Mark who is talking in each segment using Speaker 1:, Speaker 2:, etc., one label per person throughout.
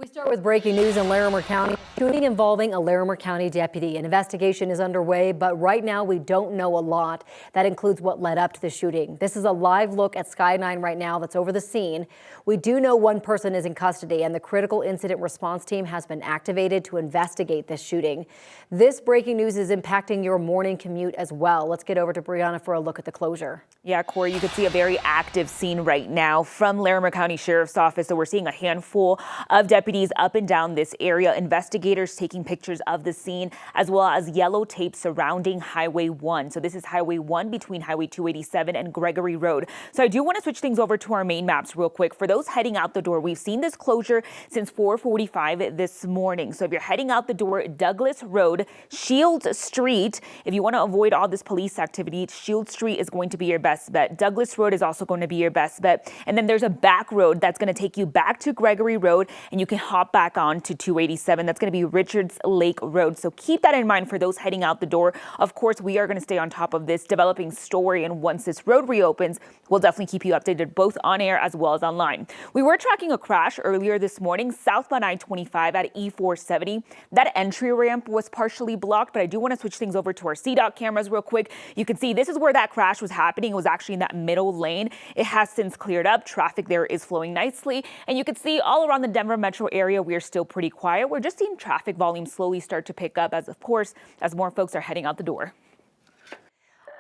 Speaker 1: We start with breaking news in Larimer County. Shooting involving a Larimer County deputy. An investigation is underway, but right now we don't know a lot. That includes what led up to the shooting. This is a live look at Sky 9 right now that's over the scene. We do know one person is in custody, and the critical incident response team has been activated to investigate this shooting. This breaking news is impacting your morning commute as well. Let's get over to Brianna for a look at the closure.
Speaker 2: Yeah, Corey, you can see a very active scene right now from Larimer County Sheriff's Office. So we're seeing a handful of deputies up and down this area, investigators taking pictures of the scene, as well as yellow tape surrounding Highway 1. So this is Highway 1 between Highway 287 and Gregory Road. So I do want to switch things over to our main maps real quick. For those heading out the door, we've seen this closure since 4:45 this morning. So if you're heading out the door, Douglas Road, Shield Street, if you want to avoid all this police activity, Shield Street is going to be your best bet. Douglas Road is also going to be your best bet. And then there's a back road that's going to take you back to Gregory Road, and you can hop back on to 287. That's going to be Richards Lake Road. So keep that in mind for those heading out the door. Of course, we are going to stay on top of this developing story, and once this road reopens, we'll definitely keep you updated both on air as well as online. We were tracking a crash earlier this morning southbound I-25 at E470. That entry ramp was partially blocked, but I do want to switch things over to our CDOT cameras real quick. You can see this is where that crash was happening. It was actually in that middle lane. It has since cleared up. Traffic there is flowing nicely, and you can see all around the Denver metro area, we are still pretty quiet. We're just seeing traffic volume slowly start to pick up as more folks are heading out the door.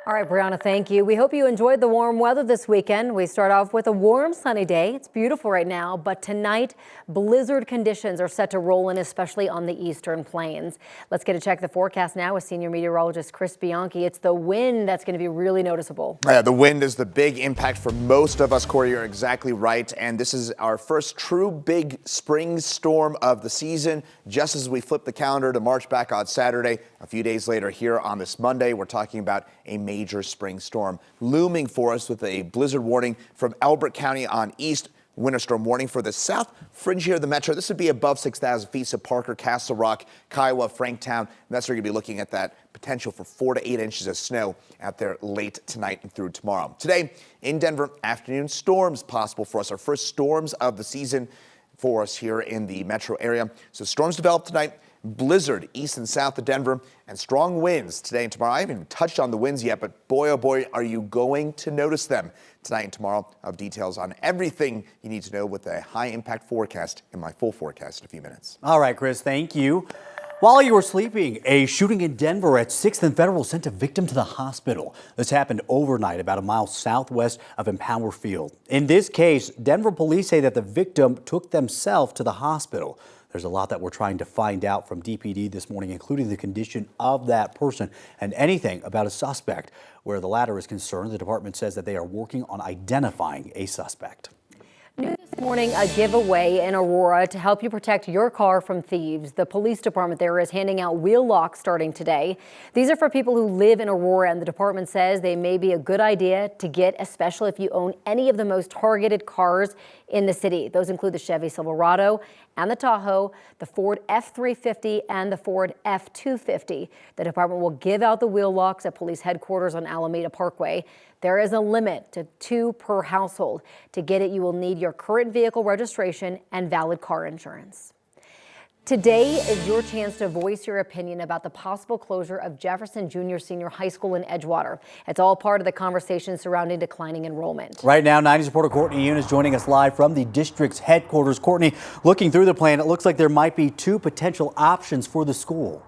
Speaker 1: All right, Brianna, thank you. We hope you enjoyed the warm weather this weekend. We start off with a warm, sunny day. It's beautiful right now, but tonight, blizzard conditions are set to roll in, especially on the eastern plains. Let's get to check the forecast now with senior meteorologist Chris Bianchi. It's the wind that's going to be really noticeable.
Speaker 3: Yeah, the wind is the big impact for most of us, Corey. You're exactly right. And this is our first true big spring storm of the season. Just as we flip the calendar to March back on Saturday, a few days later here on this Monday, we're talking about a major spring storm looming for us with a blizzard warning from Elbert County on east, winter storm warning for the south fringe here of the metro. This would be above 6,000 feet, so Parker, Castle Rock, Kiowa, Franktown. And that's where you're going to be looking at that potential for 4 to 8 inches of snow out there late tonight and through tomorrow. Today in Denver, afternoon storms possible for us. Our first storms of the season for us here in the metro area. So storms develop tonight. Blizzard east and south of Denver, and strong winds today and tomorrow. I haven't even touched on the winds yet, but boy, oh boy, are you going to notice them tonight and tomorrow. I have details on everything you need to know with a high impact forecast in my full forecast in a few minutes.
Speaker 4: All right, Chris, thank you. While you were sleeping, a shooting in Denver at 6th and Federal sent a victim to the hospital. This happened overnight about a mile southwest of Empower Field. In this case, Denver police say that the victim took themselves to the hospital. There's a lot that we're trying to find out from DPD this morning, including the condition of that person and anything about a suspect. Where the latter is concerned, the department says that they are working on identifying a suspect.
Speaker 1: New this morning, a giveaway in Aurora to help you protect your car from thieves. The police department there is handing out wheel locks starting today. These are for people who live in Aurora, and the department says they may be a good idea to get, especially if you own any of the most targeted cars in the city. Those include the Chevy Silverado and the Tahoe, the Ford F-350 and the Ford F-250. The department will give out the wheel locks at police headquarters on Alameda Parkway. There is a limit to 2 per household. To get it, you will need your current vehicle registration and valid car insurance. Today is your chance to voice your opinion about the possible closure of Jefferson Junior Senior High School in Edgewater. It's all part of the conversation surrounding declining enrollment.
Speaker 4: Right now, 90's reporter Courtney Yoon is joining us live from the district's headquarters. Courtney, looking through the plan, it looks like there might be 2 potential options for the school.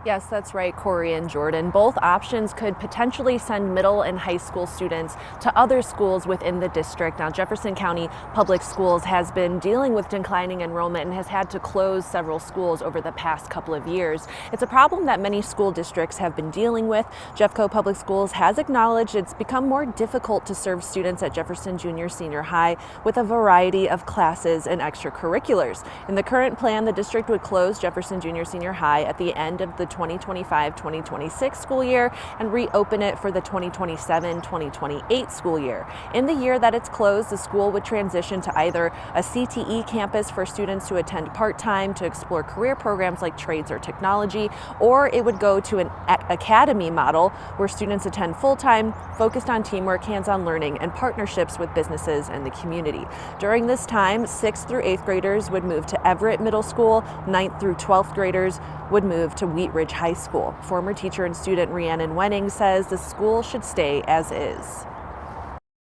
Speaker 5: Yes, that's right, Corey and Jordan. Both options could potentially send middle and high school students to other schools within the district. Now, Jefferson County Public Schools has been dealing with declining enrollment and has had to close several schools over the past couple of years. It's a problem that many school districts have been dealing with. Jeffco Public Schools has acknowledged it's become more difficult to serve students at Jefferson Junior Senior High with a variety of classes and extracurriculars. In the current plan, the district would close Jefferson Junior Senior High at the end of the 2025-2026 school year and reopen it for the 2027-2028 school year. In the year that it's closed, the school would transition to either a CTE campus for students to attend part-time to explore career programs like trades or technology, or it would go to an academy model where students attend full-time, focused on teamwork, hands-on learning, and partnerships with businesses and the community. During this time, 6th through 8th graders would move to Everett Middle School, 9th through 12th graders would move to Wheat Ridge High School. Former teacher and student Rhiannon Wenning says the school should stay as is.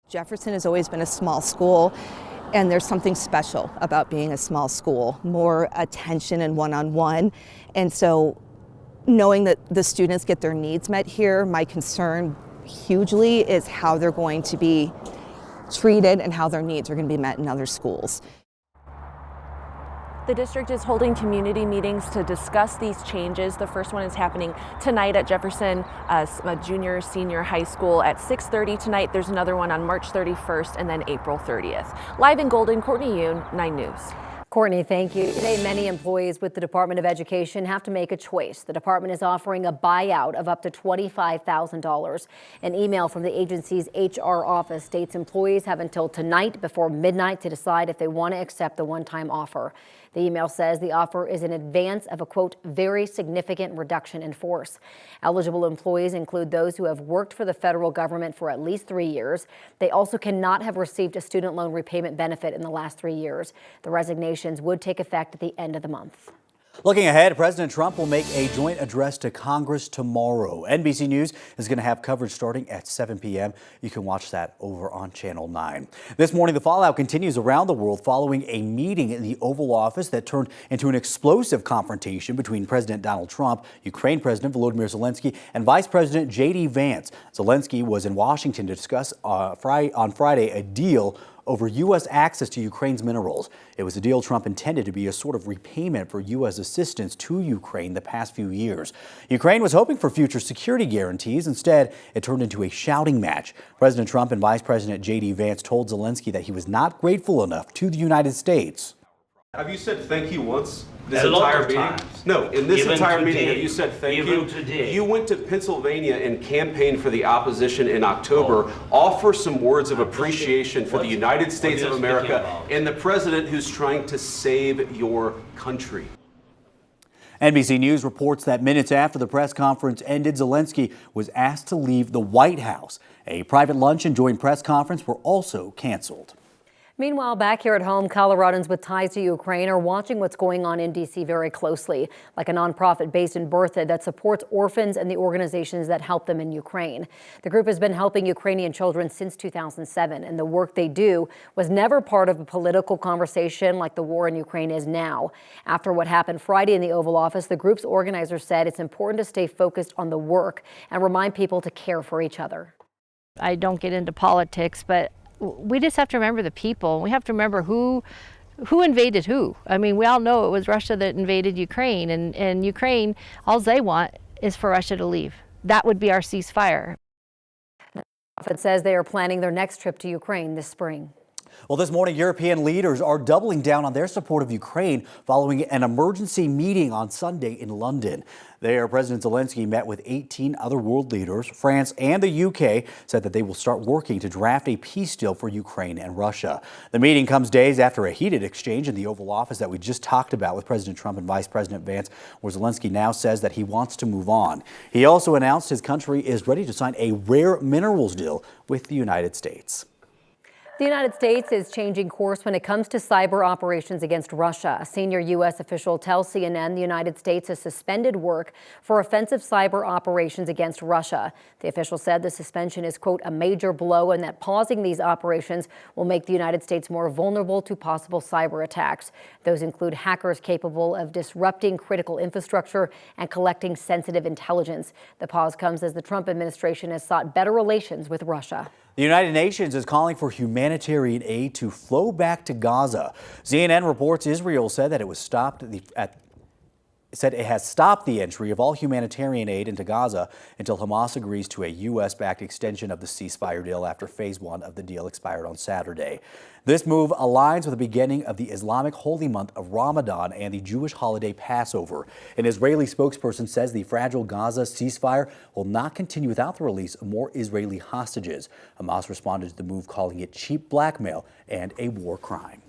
Speaker 6: Jefferson has always been a small school, and there's something special about being a small school, more attention and one-on-one. And so knowing that the students get their needs met here, my concern hugely is how they're going to be treated and how their needs are going to be met in other schools.
Speaker 5: The district is holding community meetings to discuss these changes. The first one is happening tonight at Jefferson Junior Senior High School at 6:30 tonight. There's another one on March 31st and then April 30th. Live in Golden, Courtney Yoon, 9 News.
Speaker 1: Courtney, thank you. Today, many employees with the Department of Education have to make a choice. The department is offering a buyout of up to $25,000. An email from the agency's HR office states employees have until tonight before midnight to decide if they want to accept the one-time offer. The email says the offer is in advance of a, quote, very significant reduction in force. Eligible employees include those who have worked for the federal government for at least 3 years. They also cannot have received a student loan repayment benefit in the last 3 years. The resignations would take effect at the end of the month.
Speaker 4: Looking ahead, President Trump will make a joint address to Congress tomorrow. NBC News is going to have coverage starting at 7 p.m. You can watch that over on Channel 9. This morning, the fallout continues around the world following a meeting in the Oval Office that turned into an explosive confrontation between President Donald Trump, Ukraine President Volodymyr Zelensky, and Vice President J.D. Vance. Zelensky was in Washington to discuss on Friday a deal over U.S. access to Ukraine's minerals. It was a deal Trump intended to be a sort of repayment for U.S. assistance to Ukraine the past few years. Ukraine was hoping for future security guarantees. Instead, it turned into a shouting match. President Trump and Vice President J.D. Vance told Zelensky that he was not grateful enough to the United States.
Speaker 7: Have you said thank you once this
Speaker 8: a lot
Speaker 7: entire
Speaker 8: of
Speaker 7: meeting?
Speaker 8: times.
Speaker 7: No, in this
Speaker 8: Even
Speaker 7: entire meeting,
Speaker 8: today.
Speaker 7: have you said thank
Speaker 8: Even
Speaker 7: you?
Speaker 8: today.
Speaker 7: You went to Pennsylvania and campaigned for the opposition in October. Offer some words of appreciation for the United States of
Speaker 8: you're
Speaker 7: America
Speaker 8: speaking about.
Speaker 7: and the president who's trying to save your country.
Speaker 4: NBC News reports that minutes after the press conference ended, Zelensky was asked to leave the White House. A private lunch and joint press conference were also canceled.
Speaker 1: Meanwhile, back here at home, Coloradans with ties to Ukraine are watching what's going on in D.C. very closely, like a nonprofit based in Berthoud that supports orphans and the organizations that help them in Ukraine. The group has been helping Ukrainian children since 2007, and the work they do was never part of a political conversation like the war in Ukraine is now. After what happened Friday in the Oval Office, the group's organizer said it's important to stay focused on the work and remind people to care for each other.
Speaker 9: I don't get into politics, but we just have to remember the people. We have to remember who invaded who. I mean, we all know it was Russia that invaded Ukraine, and Ukraine, all they want is for Russia to leave. That would be our ceasefire.
Speaker 1: It says they are planning their next trip to Ukraine this spring.
Speaker 4: Well, this morning, European leaders are doubling down on their support of Ukraine following an emergency meeting on Sunday in London. There, President Zelensky met with 18 other world leaders. France and the UK said that they will start working to draft a peace deal for Ukraine and Russia. The meeting comes days after a heated exchange in the Oval Office that we just talked about with President Trump and Vice President Vance, where Zelensky now says that he wants to move on. He also announced his country is ready to sign a rare minerals deal with the United States.
Speaker 1: The United States is changing course when it comes to cyber operations against Russia. A senior U.S. official tells CNN the United States has suspended work for offensive cyber operations against Russia. The official said the suspension is, quote, a major blow and that pausing these operations will make the United States more vulnerable to possible cyber attacks. Those include hackers capable of disrupting critical infrastructure and collecting sensitive intelligence. The pause comes as the Trump administration has sought better relations with Russia.
Speaker 4: The United Nations is calling for humanitarian aid to flow back to Gaza. CNN reports Israel said that it was stopped said it has stopped the entry of all humanitarian aid into Gaza until Hamas agrees to a U.S.-backed extension of the ceasefire deal after phase 1 of the deal expired on Saturday. This move aligns with the beginning of the Islamic holy month of Ramadan and the Jewish holiday Passover. An Israeli spokesperson says the fragile Gaza ceasefire will not continue without the release of more Israeli hostages. Hamas responded to the move, calling it cheap blackmail and a war crime.